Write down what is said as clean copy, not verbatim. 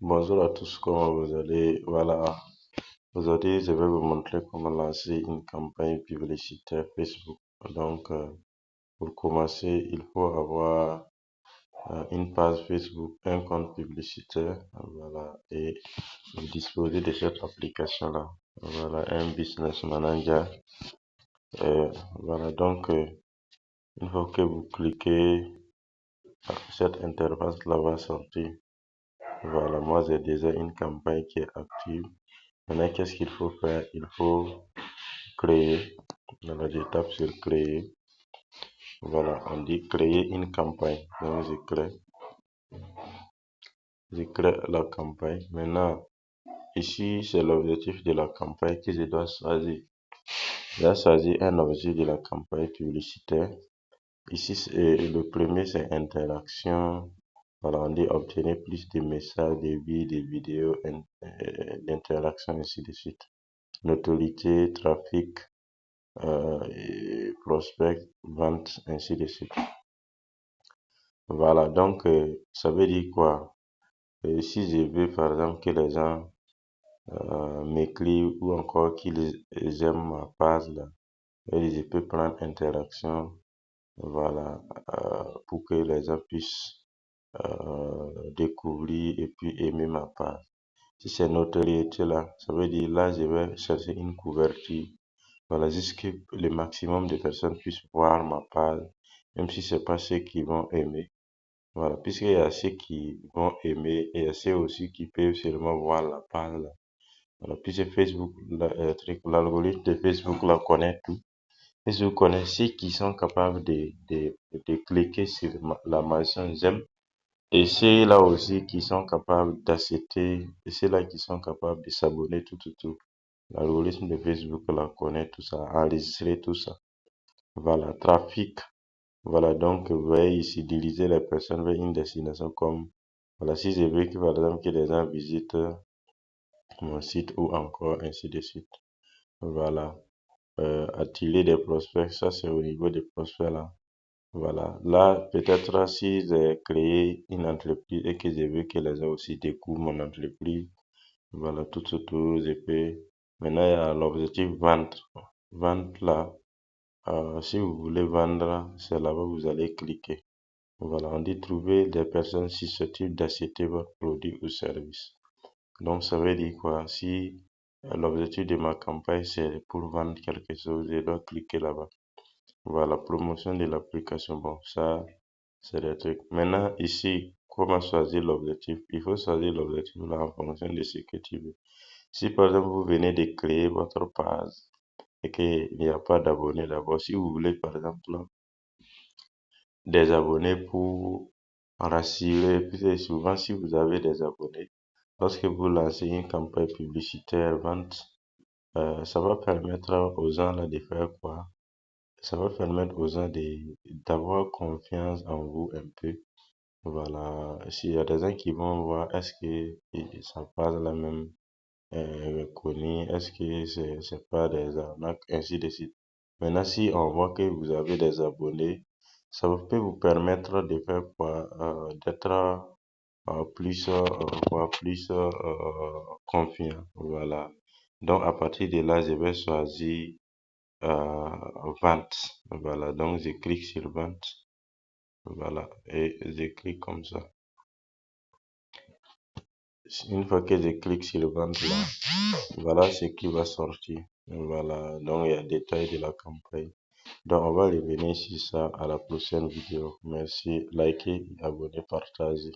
Bonjour à tous, comment vous allez? Voilà, aujourd'hui je vais vous montrer comment lancer une campagne publicitaire Facebook. Donc, pour commencer, il faut avoir une page Facebook, un compte publicitaire, voilà, et vous disposez de cette application-là. Voilà, un business manager. Voilà, donc, une fois que vous cliquez, cette interface-là va sortir. Voilà, moi j'ai déjà une campagne qui est active. Maintenant, qu'est-ce qu'il faut faire? Il faut créer. Voilà, je tape sur créer. Voilà, on dit créer une campagne. Donc, je crée la campagne. Maintenant, ici, c'est l'objectif de la campagne que je dois choisir. Je dois choisir un objet de la campagne publicitaire. Ici, le premier, c'est interaction. Voilà, on dit obtenir plus de messages, de vues, de vidéos, d'interaction, ainsi de suite. Notoriété, trafic, prospect, vente, ainsi de suite. Voilà, donc ça veut dire quoi? Si je veux par exemple que les gens m'écrivent ou encore qu'ils aiment ma page là, et je peux prendre interaction, voilà, pour que les gens puissent découvrir et puis aimer ma page. Si c'est notoriété là, ça veut dire là je vais chercher une couverture. Voilà, juste que le maximum de personnes puissent voir ma page, même si c'est pas ceux qui vont aimer. Voilà, puisqu'il y a ceux qui vont aimer et il y a ceux aussi qui peuvent seulement voir la page là. Voilà, puisque Facebook, l'algorithme de Facebook la connaît tout. Facebook connaît ceux qui sont capables de cliquer sur la mention j'aime et ceux-là aussi qui sont capables d'accepter et ceux-là qui sont capables de s'abonner tout. L'algorithme de Facebook la connaît tout ça, enregistrer tout ça. Voilà, trafic. Voilà, donc vous voyez ici, diriger les personnes vers une destination comme, voilà, si je veux que par exemple que les gens visitent mon site ou encore ainsi de suite. Voilà, attirer des prospects, ça c'est au niveau des prospects là. Voilà, là peut-être si j'ai créé une entreprise et que je veux que les gens aussi découvrent mon entreprise, voilà, tout, je peux. Maintenant, il y a l'objectif vente. Vente là, si vous voulez vendre, c'est là-bas que vous allez cliquer. Voilà, on dit trouver des personnes susceptibles d'acheter votre produit ou service. Donc, ça veut dire quoi? Si l'objectif de ma campagne, c'est pour vendre quelque chose, je dois cliquer là-bas. Voilà, promotion de l'application. Bon, ça, c'est des trucs. Maintenant, ici, comment choisir l'objectif? Il faut choisir l'objectif là en fonction de ce que tu veux. Si par exemple, vous venez de créer votre page et qu'il n'y a pas d'abonnés d'abord, si vous voulez par exemple des abonnés pour rassurer, puisque souvent si vous avez des abonnés, lorsque vous lancez une campagne publicitaire, vente, ça va permettre aux gens là de faire quoi? Ça va permettre aux gens d'avoir confiance en vous un peu. Voilà, s'il y a des gens qui vont voir, est-ce que ça passe la même connu, est-ce que c'est pas des arnaques, ainsi de suite. Maintenant, si on voit que vous avez des abonnés, ça peut vous permettre de faire quoi? D'être confiant. Voilà. Donc, à partir de là, je vais choisir vente. Voilà. Donc, je clique sur vente. Voilà. Et je clique comme ça. Une fois que je clique sur vente là, voilà ce qui va sortir. Voilà. Donc, il y a détail de la campagne. Donc, on va revenir sur ça à la prochaine vidéo. Merci. Likez, abonnez, partagez.